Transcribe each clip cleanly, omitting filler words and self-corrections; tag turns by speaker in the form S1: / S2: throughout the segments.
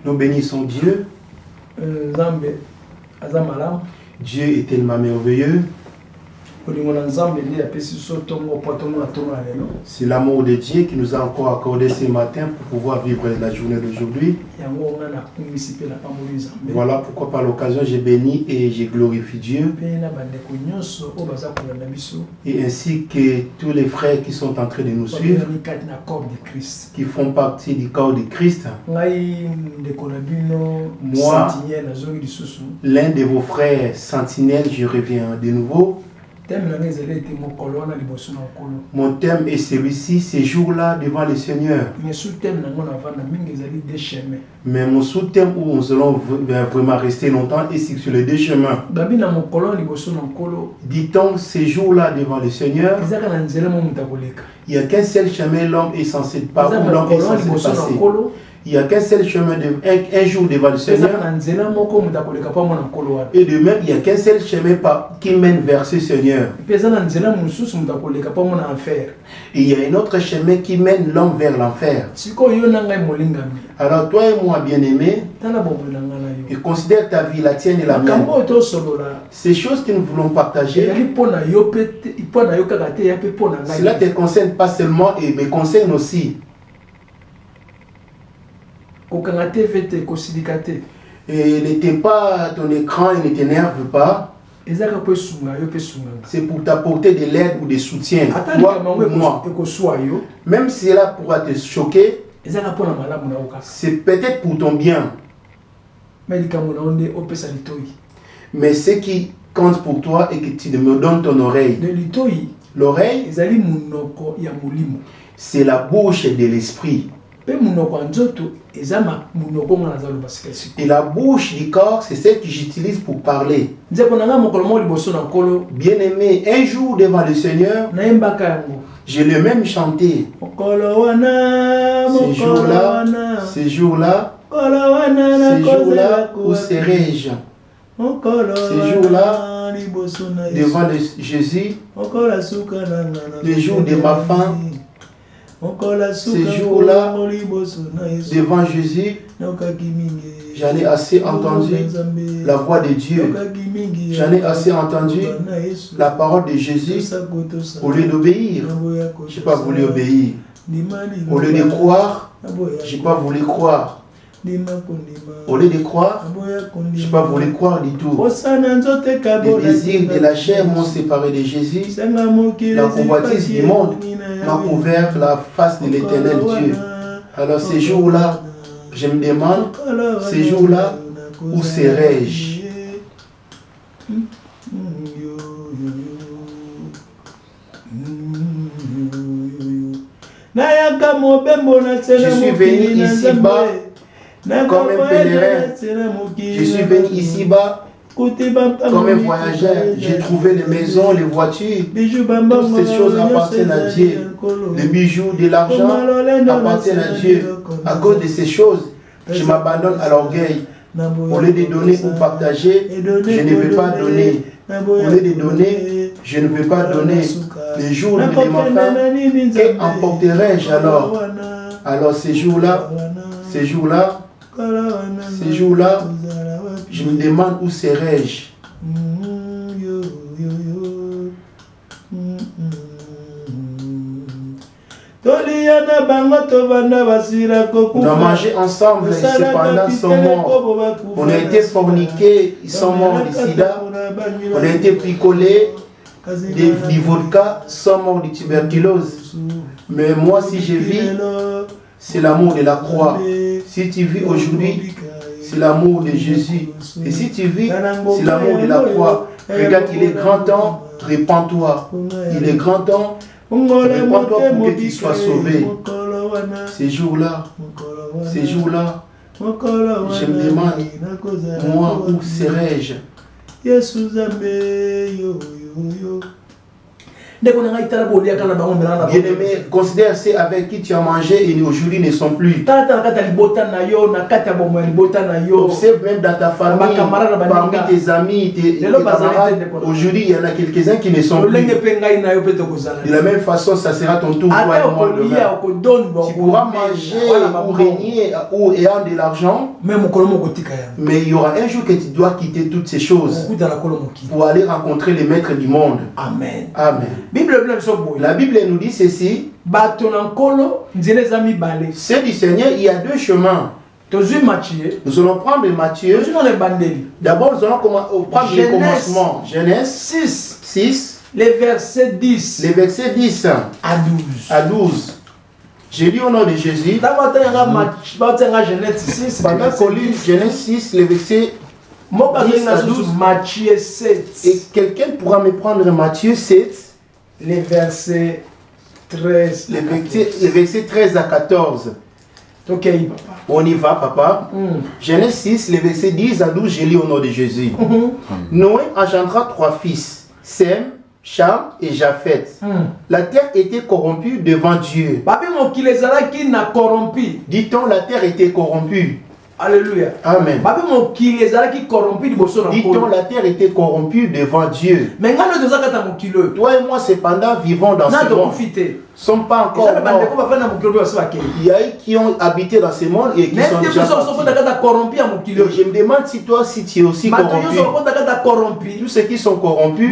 S1: Nous bénissons Dieu. Dieu est tellement merveilleux. C'est l'amour de Dieu qui nous a encore accordé ce matin pour pouvoir vivre la journée d'aujourd'hui. Voilà pourquoi par l'occasion j'ai béni et j'ai glorifié Dieu. Et ainsi que tous les frères qui sont en train de nous suivre, qui font partie du corps de Christ. Moi, l'un de vos frères sentinelles, je reviens de nouveau. Mon thème est celui-ci, ces jours-là devant le Seigneur. Mais mon sous-thème où nous allons vraiment rester longtemps est sur les deux chemins. Dit-on, ces jours-là devant le Seigneur, il n'y a qu'un seul chemin, l'homme est censé parcourir, l'homme est censé passer. Il n'y a qu'un seul chemin, un jour devant le Seigneur. Et de même, il n'y a qu'un seul chemin qui mène vers ce Seigneur. Et il y a un autre chemin qui mène l'homme vers l'enfer. Alors toi et moi, bien-aimés, et considère ta vie, la tienne et la mienne. Ces choses que nous voulons partager, cela te concerne pas seulement et me concerne aussi. Et n'était pas ton écran, il ne t'énerve pas. C'est pour t'apporter de l'aide ou des soutiens. Toi ou moi. Même si cela pourra te choquer, c'est peut-être pour ton bien. Mais ce qui compte pour toi est que tu me donnes ton oreille. L'oreille, c'est la bouche de l'esprit. Et la bouche du corps, c'est celle que j'utilise pour parler. Bien-aimé, un jour devant le Seigneur, je l'ai même chanté. Ces jours-là, où serai-je? Ces jours-là, devant Jésus, le jour de ma fin. Ces jours-là, devant Jésus, j'en ai assez entendu la voix de Dieu. J'en ai assez entendu la parole de Jésus. Au lieu d'obéir, je n'ai pas voulu obéir. Au lieu de croire, je n'ai pas voulu croire. Au lieu de croire, je n'ai pas voulu croire du tout. Les désirs de la chair m'ont séparé de Jésus. La convoitise du monde m'a ouvert la face de l'Éternel Dieu. Alors ces jours-là, je me demande, ces jours-là, où serai-je? Je suis venu ici-bas comme un pèlerin. Je suis venu ici-bas comme un voyageur. J'ai trouvé les maisons, les voitures. Toutes ces choses appartiennent à Dieu. Les bijoux, de l'argent appartiennent à Dieu. À cause de ces choses, je m'abandonne à l'orgueil. Au lieu de donner ou partager, je ne vais pas donner. Au lieu de donner, je ne vais pas donner. Les jours de ma fin, qu'emporterai-je alors? Alors ces jours-là, je me demande où serai-je? On a mangé ensemble, cependant ils sont morts. On a été forniqués, ils sont morts du sida. On a été bricolés, du vodka, ils sont morts de tuberculose. Mais moi, si je vis, c'est l'amour de la croix. Si tu vis aujourd'hui, c'est l'amour de Jésus. Et si tu vis, c'est l'amour de la croix. Regarde, il est grand temps, répands-toi. Il est grand temps, répands-toi pour que tu sois sauvé. Ces jours-là, je me demande, moi, où serai-je? Bien-aimé, considère ceux avec qui tu as mangé et aujourd'hui ne sont plus. Observe même dans ta famille, parmi tes amis, tes camarades. Aujourd'hui, il y en a quelques-uns qui ne sont plus. De la même façon, ça sera ton tour. Toi et moi demain. Tu pourras manger ou régner ou ayant de l'argent, mais il y aura un jour que tu dois quitter toutes ces choses pour aller rencontrer les maîtres du monde.
S2: Amen.
S1: Amen. La Bible nous dit ceci. C'est du Seigneur, il y a deux chemins. Nous allons prendre Matthieu. D'abord, nous allons prendre le commencement. Genèse 6.
S2: Les versets 10.
S1: Les versets 10 à 12. J'ai lu au nom de Jésus. Pendant qu'on lit Genèse 6, les versets 10 à 12.
S2: Matthieu 7.
S1: Et quelqu'un pourra me prendre Matthieu 7.
S2: Les versets 13.
S1: Les versets 13 à 14.
S2: Ok, papa.
S1: On y va, papa. Genèse 6, les versets 10 à 12, j'ai lu au nom de Jésus. Noé engendra 3 fils, Sem, Cham et Japhet. La terre était corrompue devant Dieu. Dit-on, la terre était corrompue.
S2: Alléluia.
S1: Amen. Dit-on, la terre était corrompue devant Dieu. Toi et moi, cependant, vivons dans ce monde. Ne sont pas encore morts. Il y a qui ont habité dans ce monde et qui sont déjà partis. Je me demande si toi, si tu es aussi corrompu. Tous ceux qui sont corrompus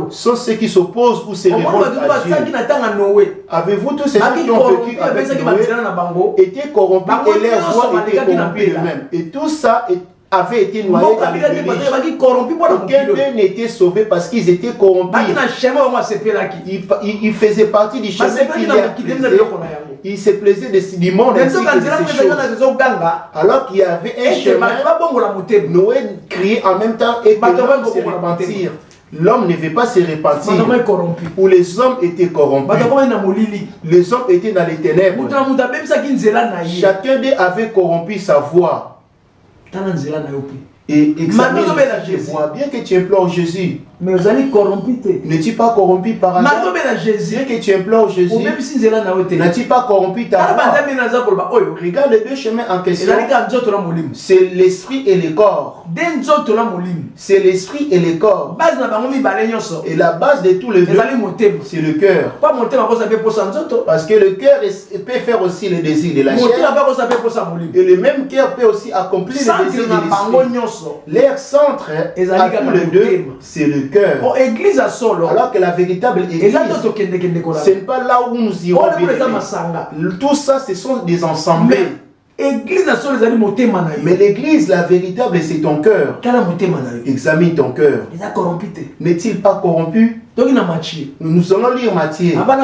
S1: sont ceux qui s'opposent ou se révoltent à Dieu. Avez-vous tous ceux qui ont vécu avec Noé étaient corrompus et leurs voix étaient corrompues eux-mêmes. Et tout ça avait été noyé dans le déluge. Aucun d'eux n'était sauvé parce qu'ils étaient corrompus. Ils faisaient partie du chemin qui leur plaisait. Ils se plaisaient du monde ainsi que de ces choses. Alors qu'il y avait un chemin, Noé criait en même temps et que l'homme se repentir. L'homme ne veut pas se repentir. Où les hommes étaient corrompus. Les hommes étaient dans les ténèbres. Chacun d'eux avait corrompu sa voix. Et examine tes voies. Bien que tu implores Jésus, n'es-tu pas corrompu par hasard? Bien que tu implores Jésus, n'es-tu pas corrompu ta voix? Regarde les deux chemins en question. C'est l'esprit et le corps. C'est l'esprit et le corps. Et la base de tous les deux, c'est le cœur. Parce que le cœur peut faire aussi le désir de la chair. Et le même cœur peut aussi accomplir le désir de l'esprit. L'air centre à tous les deux, c'est le cœur. Alors que la véritable église, ce n'est pas là où nous irons. Tout ça, ce sont des ensemblés. Mais l'église, la véritable, c'est ton cœur. Examine ton cœur. N'est-il pas corrompu? Nous allons lire Matthieu. Avant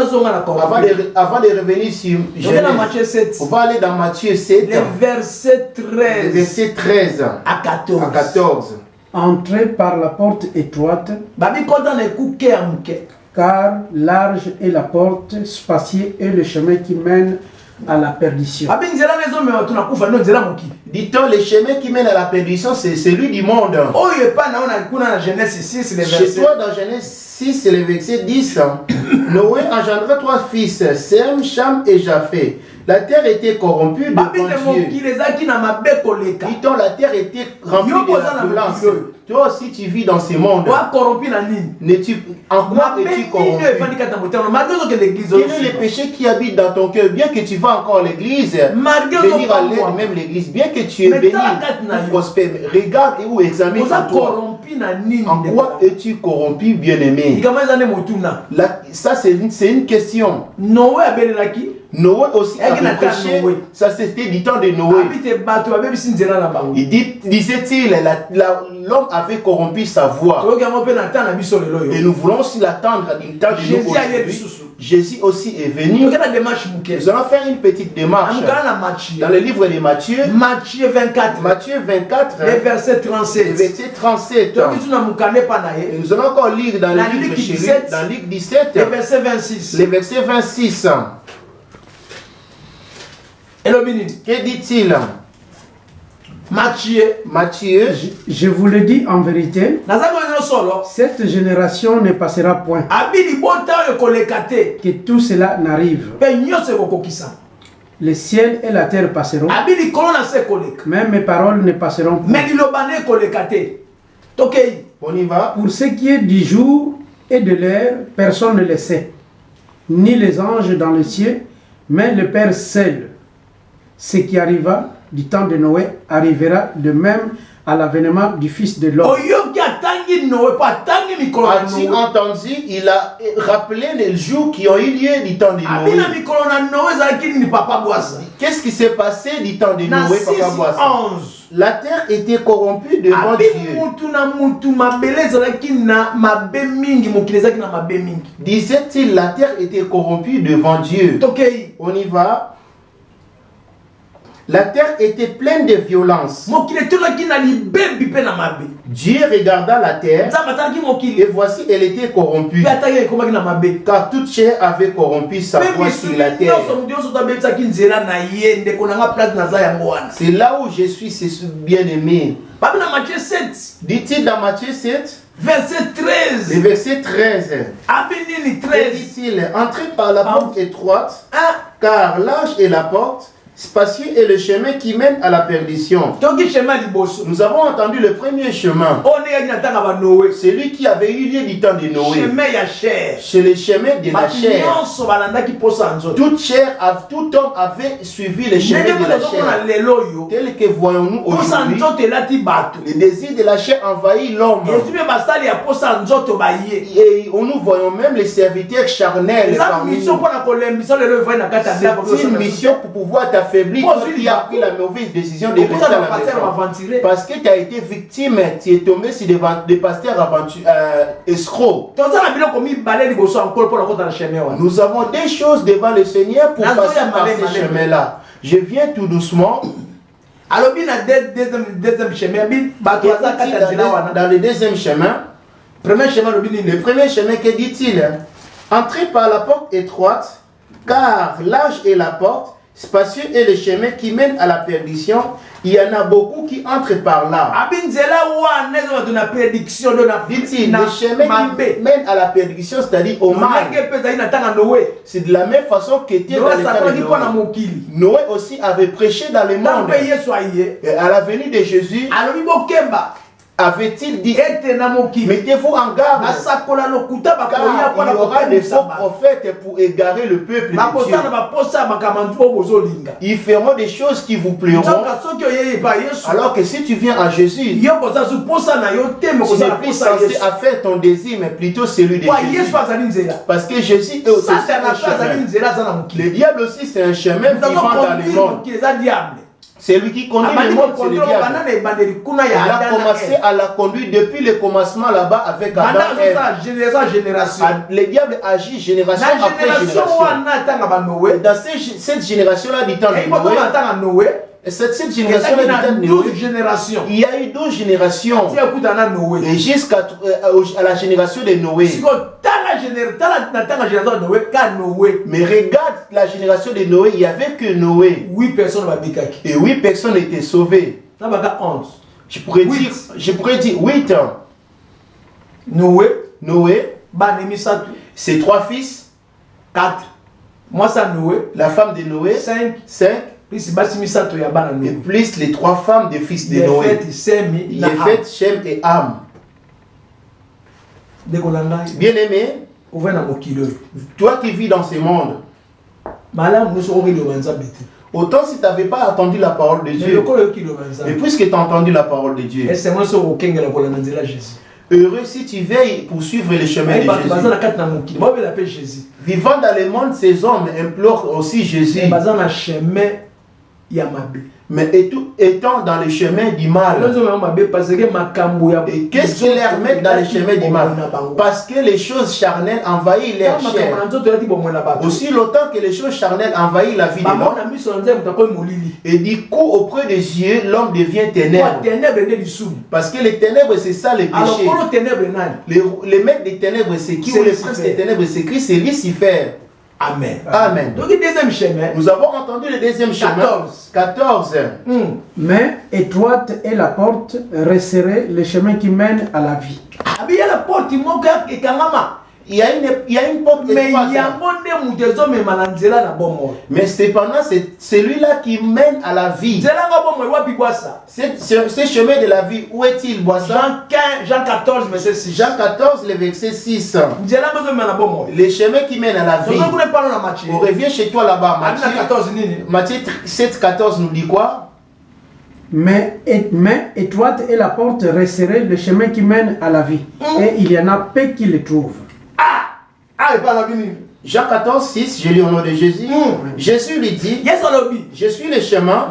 S1: de revenir sur Genèse, on va aller dans Matthieu 7,
S2: verset
S1: 13 à 14.
S3: Entrez par la porte étroite, car large est la porte, spacieux est le chemin qui mène à la perdition.
S1: Dit-on, le chemin qui mène à la perdition, c'est celui du monde. Chez toi, dans Genèse 6, c'est le verset 10. Noé engendra 3 fils, Sem, Cham et Japhet. La terre était corrompue devant Dieu. Dit-on, la terre était remplie de la violence. Toi aussi, tu vis dans ce monde. En quoi es-tu corrompu? Quel est le péché qui habite dans ton cœur? Bien que tu vas encore à l'église, venir à l'aide, même l'église, bien que tu es béni, prospère, regarde et ou examine toi. En quoi es-tu corrompu, bien-aimé? Ça, c'est une question. Noé aussi a péché. Ça, c'était du temps de Noé. Il disait-il, l'homme avait corrompu sa voix. Et nous voulons aussi l'attendre du temps de nous aujourd'hui. Jésus aussi est venu. Nous allons faire une petite démarche dans le livre de Matthieu.
S2: Matthieu 24.
S1: Matthieu 24.
S2: Le verset 37.
S1: Le verset 37. Et nous allons encore lire dans le livre chez lui, dans Luc 17.
S2: Le verset 26.
S1: Le verset 26.
S2: Et le ministre.
S1: Que dit-il? Matthieu.
S3: Je vous le dis en vérité, cette génération ne passera point que tout cela n'arrive. Le ciel et la terre passeront, mais mes paroles ne passeront point.
S1: On y va.
S3: Pour ce qui est du jour et de l'heure, personne ne le sait, ni les anges dans le ciel, mais le Père seul. Ce qui arriva du temps de Noé arrivera de même à l'avènement du Fils de l'homme.
S1: As-tu entendu? Il a rappelé les jours qui ont eu lieu du temps de Noé. Qu'est-ce qui s'est passé du temps de Noé, Papa Boisse? La terre était corrompue devant Dieu. Disait-il, la terre était corrompue devant Dieu. On y va. La terre était pleine de violence. Dieu regarda la terre et voici elle était corrompue. Car toute chair avait corrompu sa voie sur la terre. C'est là où je suis, c'est bien-aimé. Dit-il dans Matthieu 7,
S2: verset 13.
S1: le verset 13. Dit-il, entrez par la porte étroite, car large est la porte, spacieux est le chemin qui mène à la perdition. Nous avons entendu le premier chemin. Celui qui avait eu lieu du temps de Noé. C'est le chemin de la chair. Tout homme avait suivi le chemin de la chair. Tel que voyons-nous aujourd'hui, le désir de la chair envahit l'homme. Et nous voyons même les serviteurs charnels parmi nous. C'est une mission pour pouvoir affaibli quand tu as pris la mauvaise décision de rester à la maison. Parce que tu as été victime, tu es tombé sur des pasteurs escrocs. Nous avons des choses devant le Seigneur pour passer par ces chemins-là. Je viens tout doucement. Dans le deuxième chemin, le premier chemin, que dit-il? Entrez par la porte étroite, car large est la porte, spacieux est le chemin qui mène à la perdition. Il y en a beaucoup qui entrent par là. Dit-il, le chemin qui mène à la perdition, c'est-à-dire au mal. C'est de la même façon qu'était dans le temps de Noé. Noé aussi avait prêché dans le monde. Et à la venue de Jésus, avait-il dit, mettez-vous en garde, car il y aura des faux prophètes pour égarer le peuple de Dieu. Ils feront des choses qui vous plairont, alors que si tu viens à Jésus, tu n'es plus censé à faire ton désir, mais plutôt celui de Jésus. Parce que Jésus est aussi un chemin. Le diable aussi c'est un chemin vivant dans le monde. C'est lui qui conduit le monde, c'est le diable. Il a commencé à la conduire depuis le commencement là-bas avec Adam et Ève. Le diable agit génération après génération. Dans cette génération-là du temps de Noé, cette génération-là du temps de Noé, il y a eu 12 générations. Et jusqu'à la génération de Noé. Mais regarde la génération de Noé, il n'y avait que Noé.
S2: 8 personnes.
S1: Et 8 personnes étaient sauvées. Je pourrais dire 8 ans. Noé, ses 3 fils,
S2: 4. Moi, ça Noé.
S1: La femme de Noé, 5. Et plus les 3 femmes des fils de Noé. Yépheth, Shem et Ham. Bien aimé, toi qui vis dans ce monde, autant si tu n'avais pas entendu la parole de Dieu, mais puisque tu as entendu la parole de Dieu, heureux si tu veilles pour suivre le chemin de Jésus. Vivant dans le monde, ces hommes implorent aussi Jésus. Mais étant dans le chemin du mal. Et qu'est-ce qu'ils leur mettent dans le chemin du mal? Parce que les choses charnelles envahissent leur chair. Aussi longtemps que les choses charnelles envahissent la vie de l'homme. Et du coup, auprès des yeux, l'homme devient ténèbres. Parce que les ténèbres, c'est ça le péché. Les maîtres des ténèbres, c'est qui? Ou les princes des ténèbres, c'est qui? C'est Lucifer.
S2: Amen.
S1: Amen.
S2: Donc le deuxième chemin.
S1: Nous avons entendu le deuxième chemin. 14.
S3: Mais étroite est la porte, resserrée le chemin qui mène à la vie.
S2: Ah, il y a la porte qui manque et Kangama.
S1: Il y a une porte étroite. Mais cependant, c'est celui-là qui mène à la vie. Ce chemin de la vie, où est-il, Boissa?
S2: Jean 14, verset 6.
S1: Jean 14, le verset 6. Les chemins qui mènent à la vie. On revient chez toi là-bas, Matthieu 7, 14 nous dit quoi?
S3: Mais étroite est la porte, resserrée le chemin qui mène à la vie. Et il y en a peu qui le trouvent.
S1: Jean 14, 6, je lis au nom de Jésus. Jésus lui dit, je suis le chemin,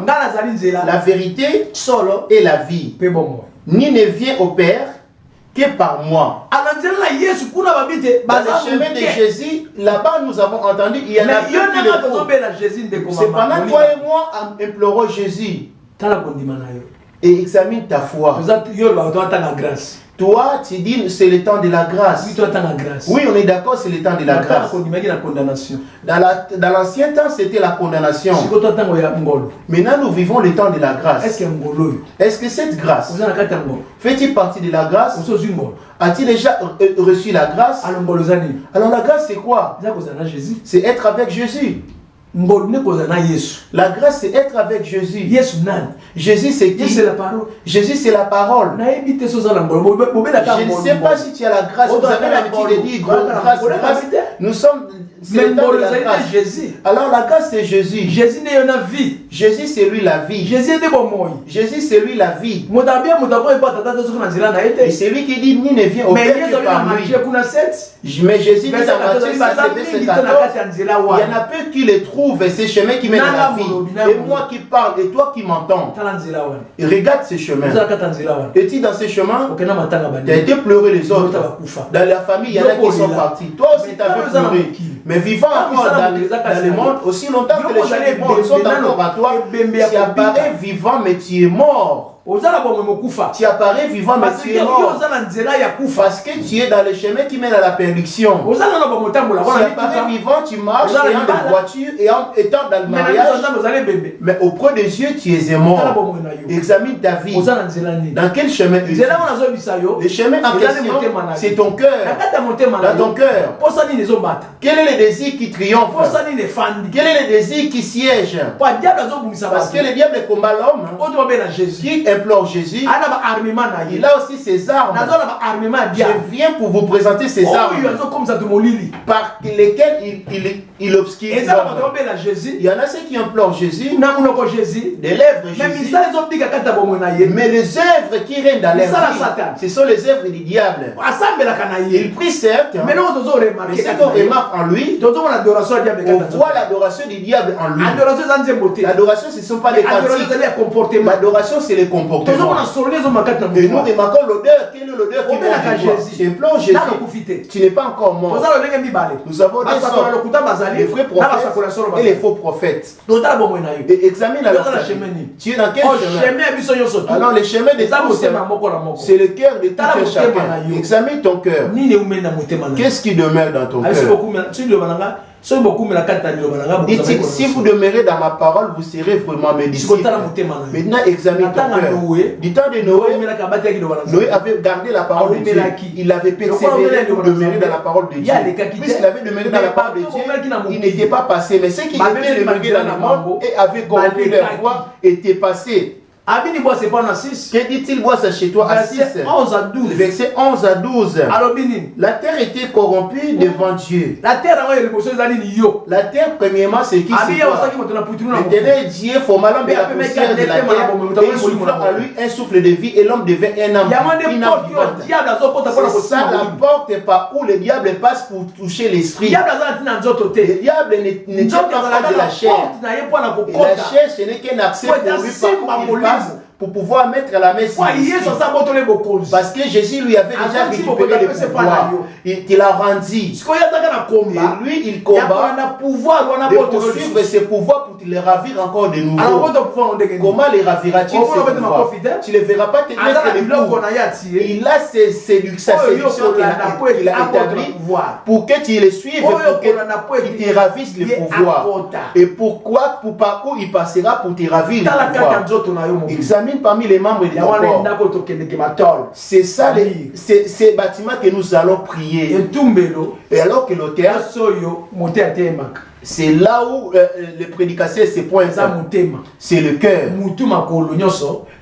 S1: la vérité et la vie. Ni ne vient au Père que par moi. Dans le chemin de Jésus, là-bas nous avons entendu, il y en a peu qui le trouvent. Cependant, toi et moi implorons Jésus. Et examine ta foi. Toi, tu dis c'est le temps de la grâce. Oui, on est d'accord, c'est le temps de la grâce. Dans l'ancien temps, c'était la condamnation. Maintenant, nous vivons le temps de la grâce. Est-ce que cette grâce fait-il partie de la grâce? A-t-il déjà reçu la grâce? Alors la grâce, c'est quoi? C'est être avec Jésus. La grâce, c'est être avec Jésus. Jésus, c'est qui? Jésus, c'est la parole. Je ne sais pas si tu as la grâce. Vous avez l'habitude de dire grâce, grâce. Nous sommes. Alors la grâce, c'est Jésus.
S2: Jésus,
S1: c'est lui la vie. Jésus, c'est lui la vie. Et c'est lui qui dit, ni ne vient au Père que par lui. Mais Jésus dit dans Matthieu 7, verset 14, il y en a peu qui les trouvent, ces chemins qui mènent à la vie. Et moi qui parle, et toi qui m'entends, regarde ces chemins. Es-tu dans ces chemins? Tu as été pleurer les autres. Dans la famille, il y en a qui sont partis. Toi aussi, tu as pleuré. Mais vivant encore dans le monde, aussi longtemps que les gens du monde sont encore à toi, tu apparais vivant, mais tu es mort. Tu apparais vivant, mais tu es mort. Parce que tu es dans le chemin qui mène à la perdition. Tu apparais vivant, tu marches ayant des voitures et étant dans le mariage. Mais auprès des yeux, tu es mort. Examine ta vie. Dans quel chemin es-tu? Le chemin en question, c'est ton cœur. Dans ton cœur. Quel est le désir qui triomphe? Quel est le désir qui siège? Parce que le diable combat l'homme qui implore Jésus. Il a aussi ses armes. Je viens pour vous présenter ses armes par lesquelles il obscure l'homme. Il y en a ceux qui implorent Jésus, des lèvres Jésus, mais les œuvres qui règnent dans leur vie, ce sont les œuvres du diable. Il prie certes, mais ce qu'on remarque en lui, on voit l'adoration du diable en lui. L'adoration, ce ne sont pas les cantiques. L'adoration, c'est les comportements. Et nous remarquons l'odeur. Quelle est l'odeur qui monte de toi? Tu implores Jésus. Tu n'es pas encore mort. Nous avons des sortes, les vrais prophètes et les faux prophètes. Et examine alors tu es dans quel chemin? Alors le chemin de tous, c'est le cœur de tout un chacun. Examine ton cœur. Qu'est-ce qui demeure dans ton cœur? Dit-il, si vous demeurez dans ma parole, vous serez vraiment mes disciples. Maintenant, examine ton cœur. Du temps de Noé, Noé avait gardé la parole de Dieu. Il avait persévéré pour demeurer dans la parole de Dieu. Puisqu'il avait demeuré dans la parole de Dieu, il n'était pas passé. Mais ceux qui étaient demeurés dans le monde et avaient corrompu leur foi étaient passés. Que dit-il, bois ça chez toi à 6, verset 11 à 12. La terre était corrompue devant Dieu. La terre, premièrement, c'est qui? C'est quoi? L'éternel Dieu forma l'homme de la poussière de la terre et il souffla en lui un souffle de vie et l'homme devint un âme. C'est ça la porte par où le diable passe pour toucher l'esprit. Le diable ne tient pas compte de la chair. Et la chair, ce n'est qu'un accès pour lui par où il passe pour pouvoir mettre la main sur lui. Parce que Jésus lui avait déjà récupéré le pouvoir. Il l'a rendu. Et lui, il combat de poursuivre ses pouvoirs pour les ravir encore de nouveau. Comment les ravira-t-il ses pouvoirs? Tu ne les verras pas te mettre les coups. Il a sa séduction qu'il a établie pour que tu les suives, pour qu'il te ravisse le pouvoir. Et pourquoi, par où il passera pour te ravir le pouvoir? Examine parmi les membres de ton corps. C'est ça, ces bâtiments que nous allons prier. Et alors que l'auteur, c'est là où le prédicateur se pointe. C'est le cœur.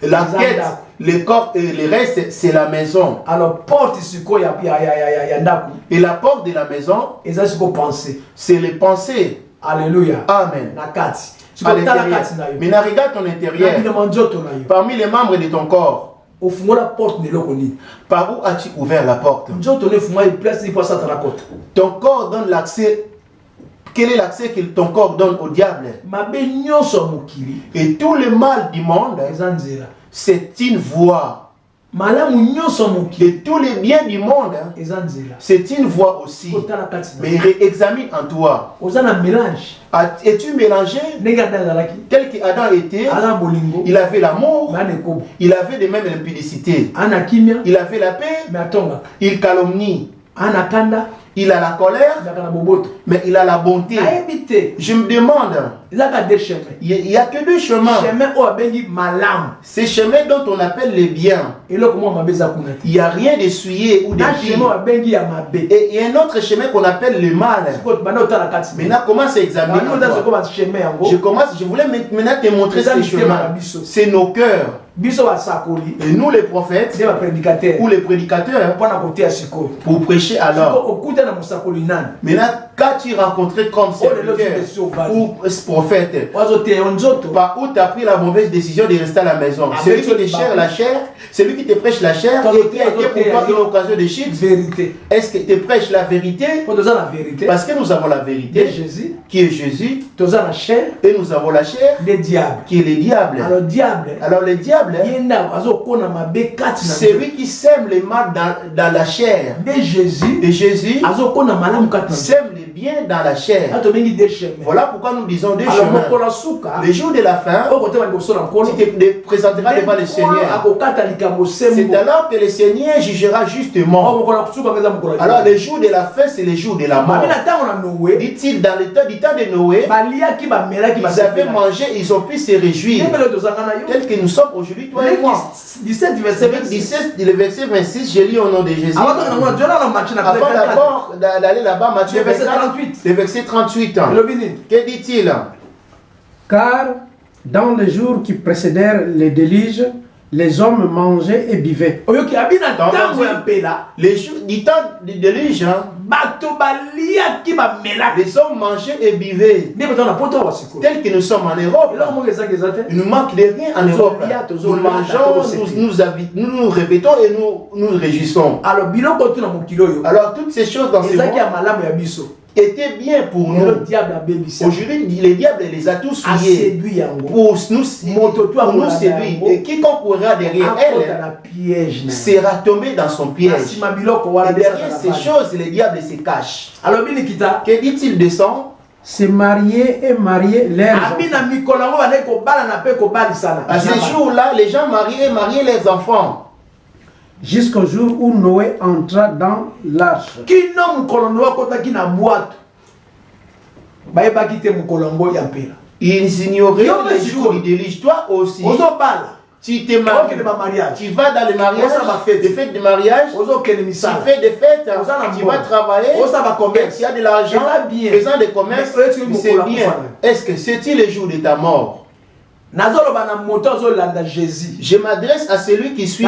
S1: La tête, le corps et le reste, c'est la maison.
S2: Alors, porte
S1: et la porte de la maison, c'est les pensées.
S2: Alléluia.
S1: Amen. Mais regarde ton intérieur. Parmi les membres de ton corps, par où as-tu ouvert la porte? Ton corps donne l'accès. Quel est l'accès que ton corps donne au diable? Et tout le mal du monde, c'est une voie. Et tous les biens du monde, c'est une voie aussi. Mais examine en toi. Es-tu mélangé? Tel qu'Adam était, il avait l'amour, il avait de même l'impudicité, il avait la paix, il calomnie, il a la colère, mais il a la bonté. Je me demande, il n'y a que deux chemins. Ces chemins dont on appelle les biens. Il n'y a rien d'essuyé ou de pire. Et il y a un autre chemin qu'on appelle le mal. Maintenant, commence à examiner. Je voulais maintenant te montrer ces chemins. C'est nos cœurs. Et nous les prophètes ou les prédicateurs pour prêcher alors. Maintenant, quand tu rencontrais comme serviteur ou prophète, par où tu as pris la mauvaise décision de rester à la maison? Celui qui te cherche la chair, celui qui te prêche la chair et qui a été pour toi une occasion de chute. Est-ce que tu prêches la vérité? Parce que nous avons la vérité qui est Jésus et nous avons la chair qui est le diable. Alors le diable, c'est lui qui sème le mal dans la chair. Et Jésus sème le bien dans la chair. Voilà pourquoi nous disons deux chemins. Le jour de la fin, tu te présenteras devant le Seigneur. C'est alors que le Seigneur jugera justement. Alors le jour de la fin, c'est le jour de la mort. Dit-il, dans le temps de Noé, ils avaient mangé, ils ont pu se réjouir. Tel que nous sommes aujourd'hui, toi et moi. 17, le verset 26, j'ai lu au nom de Jésus. Avant d'abord d'aller là-bas, Matthieu 28. Le verset 38. Que dit-il?
S3: Car dans les jours qui précédèrent les déluges, les hommes mangeaient et buvaient.
S1: Les jours du temps du déluge, les hommes mangeaient et buvaient. Tel que nous sommes en Europe, il nous manque de rien en Europe. Nous mangeons, nous répétons et nous nous réjouissons. Alors toutes ces choses dans ce monde était bien pour nous. Aujourd'hui, le diable les a tous souillés pour nous séduire. Et quiconque courra derrière elle sera tombé dans son piège. Et derrière ces choses, le diable se cache. Que dit-il de ça?
S3: Se marier et marier leurs enfants.
S1: À ce jour-là, les gens mariaient et mariaient leurs enfants.
S3: Jusqu'au jour où Noé entra dans l'arche.
S1: Ils ignoraient les jours du déluge. Toi aussi, tu te maries, tu vas dans le mariage, des fêtes de mariage, tu fais des fêtes, tu vas travailler, tu as de l'argent, faisant des commerces, c'est bien. Est-ce que c'est-il le jour de ta mort? Je m'adresse à celui qui suit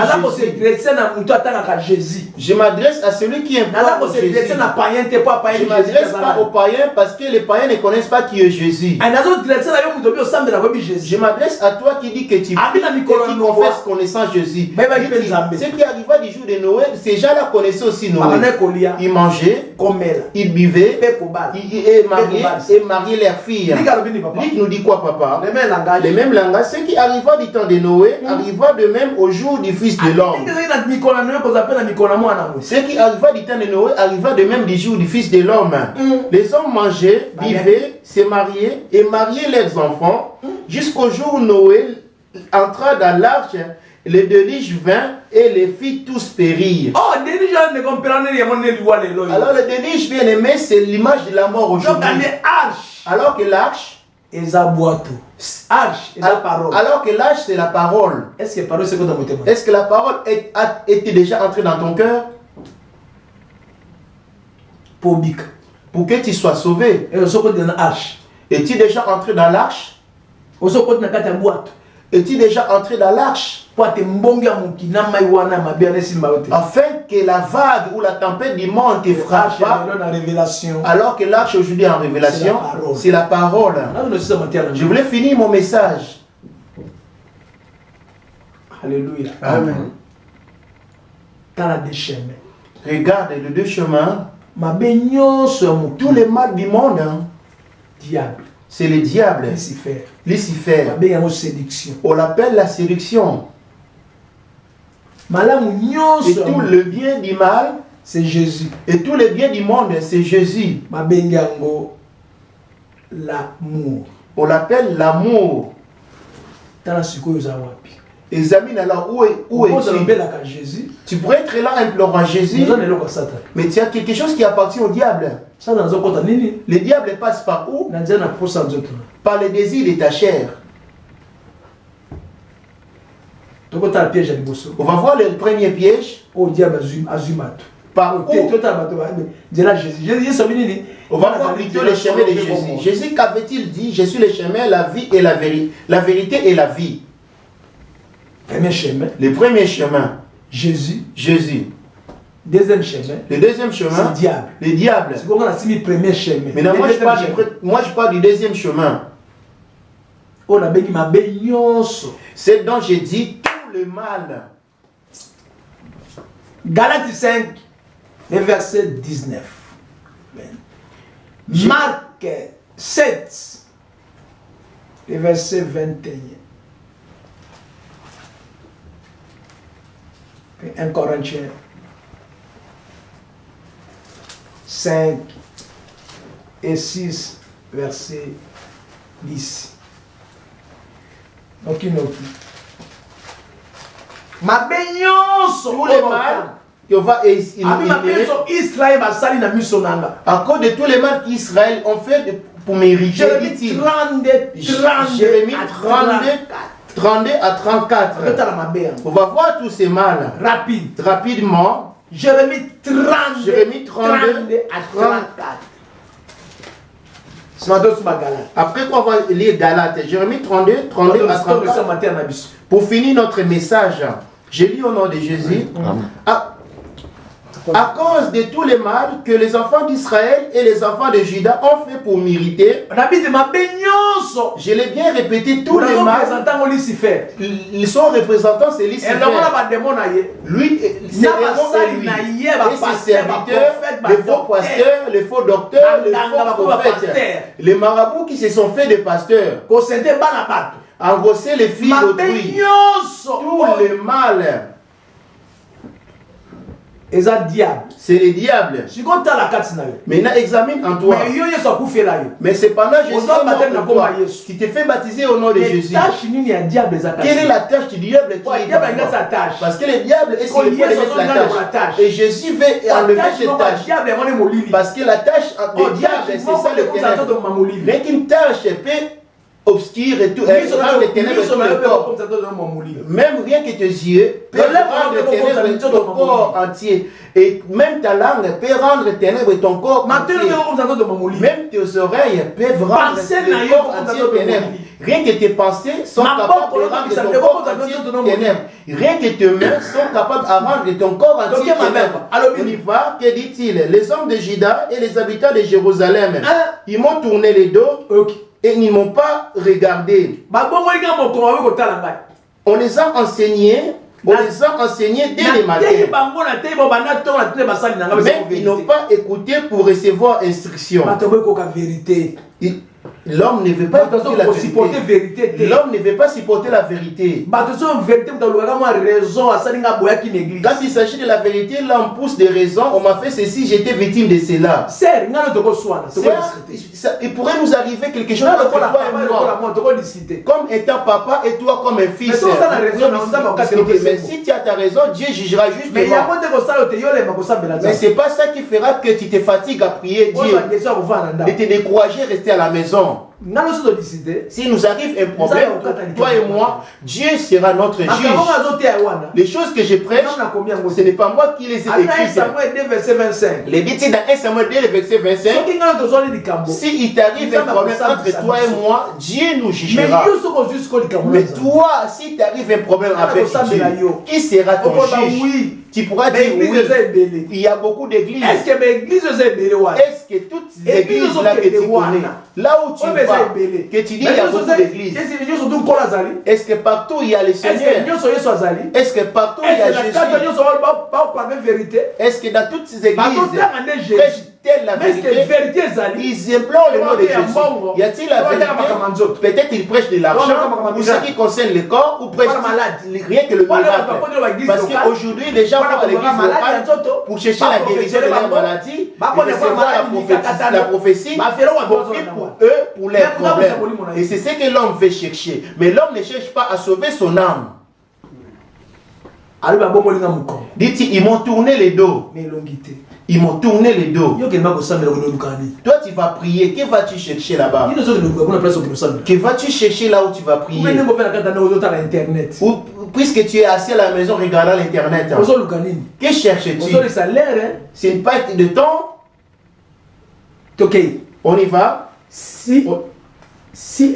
S1: Jésus. Je m'adresse à celui qui implore Jésus. Je ne m'adresse pas aux païens parce que les païens ne connaissent pas qui est Jésus. Je m'adresse à toi qui dis que tu confesses connaissant Jésus. Ce qui arriva du jour de Noël, ces gens-là connaissaient aussi Noël. Ils mangeaient, ils buvaient, ils mariaient leurs filles. Luc nous dit quoi, papa? Le même ce qui arriva du temps de Noé arriva de même au jour du Fils de l'homme. Ce qui arriva du temps de Noé arriva de même du jour du Fils de l'homme. Les hommes mangeaient, vivaient, se mariaient et mariaient leurs enfants jusqu'au jour où Noé entra dans l'arche. Le déluge vint et les filles tous périrent.
S2: Oh, alors
S1: le déluge, bien aimé, c'est l'image de la mort aujourd'hui. Alors que l'arche, alors que l'arche c'est la parole. Est-ce que la parole a été déjà entrée dans ton cœur? Pour que tu sois sauvé. Es-tu déjà entré dans l'arche? Es-tu déjà entré dans l'arche? Afin que la vague ou la tempête du monde ne te frappe pas. Alors que l'arche aujourd'hui est en révélation, c'est la parole. Je voulais finir mon message.
S2: Alléluia.
S1: Amen. Regarde les deux chemins. Tous les mal du monde,
S2: diable.
S1: C'est le diable. Lucifer. On l'appelle la séduction. Et tout le bien du mal,
S2: c'est Jésus.
S1: Et tout le bien du monde, c'est Jésus.
S2: L'amour.
S1: On l'appelle l'amour. Examine alors où es-tu. Tu pourrais être là implorant Jésus, mais tu as quelque chose qui appartient au diable. Le diable passe par où? Par les désirs de ta chair. On va voir le premier piège. Par où? On va voir plutôt le chemin de Jésus. Jésus, qu'avait-il dit? Je suis le chemin, la vie et la vérité. La vérité et la vie. Le premier chemin.
S2: Jésus.
S1: Deuxième chemin. Le deuxième chemin.
S2: Le diable.
S1: Maintenant, moi je parle du deuxième chemin. C'est dont j'ai dit tout le mal.
S2: Galates 5, le verset 19. Marc 7, le verset 21. 1 Corinthiens 5 et 6, verset 10. Donc, ma baignance
S1: tous les mal qu'on va
S2: Israël
S1: à cause de tous les mal qu'Israël ont fait pour mériter. Jérémie 32 à 34. On va voir tous ces mal rapidement.
S2: Jérémie 32 à 34.
S1: Après quoi on va lire Galates, Jérémie 32 à 34. Pour finir notre message, je lis au nom de Jésus. À cause de tous les mal que les enfants d'Israël et les enfants de Juda ont fait pour mériter, je l'ai bien répété, tous les mal, son représentant c'est Lucifer. Lui, c'est lui. Et ses serviteurs, les faux pasteurs, les faux docteurs, les faux prophètes, les marabouts qui se sont faits des pasteurs, engrosser les filles d'autrui, tout le mal. C'est le diable. Maintenant examine en toi. Mais cependant Jésus qui te fait baptiser au nom de Jésus. Quelle est la tâche du diable qui est parce que le diable est sur le point de mettre la tâche. Et Jésus veut enlever cette tâche. Parce que la tâche du diable, c'est ça le ténèbre. Mais qu'une tâche peut obscure et tout, rendre les ténèbres tout le corps. Même rien que tes yeux peuvent rendre les ténèbres tout ton corps entier. Et même ta langue peut rendre les ténèbres ton corps entier. Même tes oreilles peuvent rendre le corps entier ténèbres. Rien que tes pensées sont capables de rendre ton corps entier ténèbres. Rien que tes mains sont capables de rendre ton corps entier ténèbres. Alors on y va, que dit-il? Les hommes de Juda et les habitants de Jérusalem, ils m'ont tourné les dos. Et ils ne m'ont pas regardé. On les a enseignés. Dès le matin. Mais ils n'ont pas écouté pour recevoir instruction. L'homme ne veut pas supporter la vérité. L'homme ne veut pas supporter la vérité. Quand il s'agit de la vérité, l'homme pousse des raisons. On m'a fait ceci, j'étais victime de cela. Il pourrait nous arriver quelque chose entre toi et moi. Comme étant papa et toi comme un fils. Mais si tu as ta raison, Dieu jugera justement. Mais ce n'est pas ça qui fera que tu te fatigues à prier Dieu. De te décourager, rester à la maison. Si nous arrive un problème, toi et moi, Dieu sera notre juge. Les choses que je prêche, ce n'est pas moi qui les ai écrites. Les dit dans 1 Samuel 2, verset 25, si il t'arrive un problème entre toi et moi, Dieu nous jugera. Mais toi, si t'arrive un problème avec Dieu, qui sera ton juge? Tu pourras dire oui, il y a beaucoup d'églises. Est-ce que toutes les églises là que tu connais, là où tu vas, que tu dis il y a beaucoup d'églises, est-ce que partout il y a le Seigneur? Est-ce que partout il y a Jésus? Est-ce que dans toutes ces églises prêchent-elles la vérité? Ils implorent le nom de Jésus. Y a-t-il la vérité? Peut-être ils prêchent de l'argent, ou ce qui concerne le corps, ou prêchent rien que le miracle. Parce qu'aujourd'hui les gens à l'église locale pour chercher la guérison de leur maladie, et recevoir la prophétie pour eux, pour leurs problèmes. Et c'est ce que l'homme veut chercher. Mais l'homme ne cherche pas à sauver son âme. Dit-il, ils m'ont tourné les dos. Ils m'ont tourné les dos. Toi, tu vas prier. Que vas-tu chercher là-bas? Que vas-tu chercher là où tu vas prier? Puisque tu es assis à la maison regardant l'internet. Que cherches-tu? Ce n'est pas de temps. On y va.
S3: Si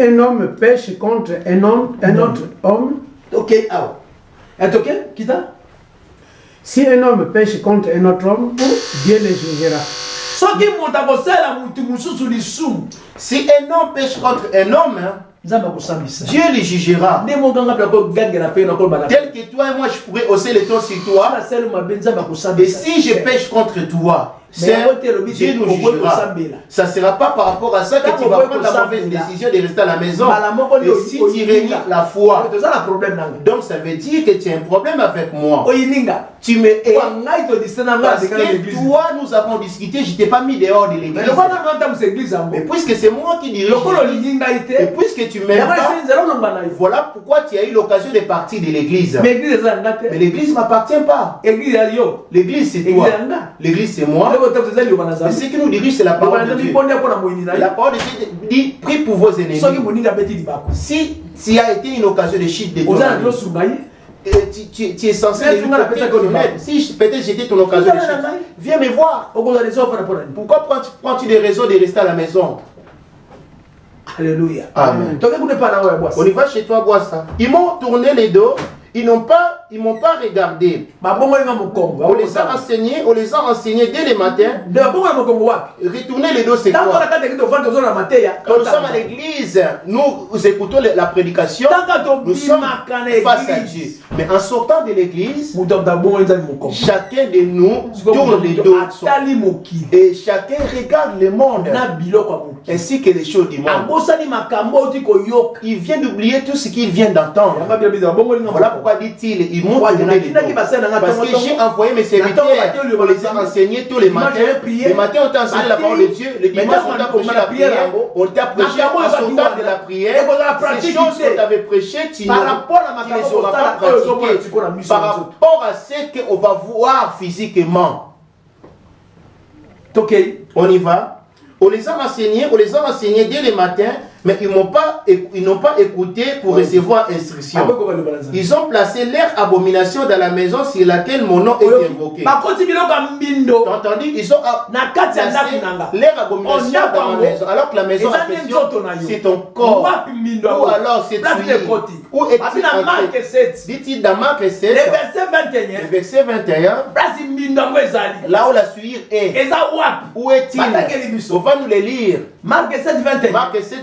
S3: un homme pêche contre un autre homme. Si un homme pêche contre un autre homme, Dieu le jugera.
S1: Si un homme pêche contre un homme, Dieu le jugera. Tel que toi et moi, je pourrais hausser le ton sur toi. Et si je pêche contre toi, Dieu nous jugera. Ça ne sera pas par rapport à ça que tu vas prendre la mauvaise décision de rester à la maison. Et si tu renies la foi, donc ça veut dire que tu as un problème avec moi. Tu me hais. Parce que toi, nous avons discuté, je ne t'ai pas mis dehors de l'église. Mais puisque c'est moi qui dirige l'église, et puisque tu m'aimes pas, voilà pourquoi tu as eu l'occasion de partir de l'église. Mais l'église ne m'appartient pas. L'église c'est toi. L'église c'est moi. Mais ce qui nous dirige, c'est la parole de Dieu. La parole de Dieu dit, prie pour vos ennemis. Si tu as été une occasion de chute de ton ami, tu es censé si peut-être j'étais ton occasion de chute, viens me voir. Pourquoi prends-tu des raisons de rester à la maison? Alléluia. Amen. On y va chez toi boire ça. Ils m'ont tourné les dos. Ils m'ont pas regardé. On les a renseignés dès le matin. Retourner les dos, c'est quoi? Quand nous sommes à l'église, nous écoutons la prédication. Nous sommes face à Dieu. Mais en sortant de l'église, chacun de nous tourne les dos. Et chacun regarde le monde ainsi que les choses du monde. Il vient d'oublier tout ce qu'il vient d'entendre. Voilà pourquoi dit-il, ils m'ont tourné les dos. Parce que j'ai envoyé mes serviteurs, on les a enseignés tous les matins. Les matins, on t'a enseigné la parole de Dieu. Le dimanche, on t'a prêché la prière. On t'a prêché en sortant de la prière. Ces choses qu'on t'avait prêchées, tu ne les auras pas pratiquées par rapport à ce qu'on va voir physiquement. On y va. On les a enseignés dès le matin, mais ils n'ont pas écouté pour recevoir instruction. Ils ont placé leur abomination dans la maison sur laquelle mon nom est invoqué. T'as entendu? Ils ont placé leur abomination dans la maison, alors que la maison en question, c'est ton corps. Ou alors c'est toi. Où est-il entré? Dit-il dans Marc 7, le verset 21, là où la suire est. Où est-il? On va nous les lire. Marc 7,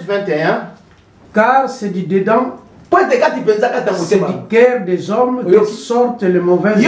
S1: 21.
S3: Car c'est du dedans, c'est du cœur des hommes que sortent les mauvaises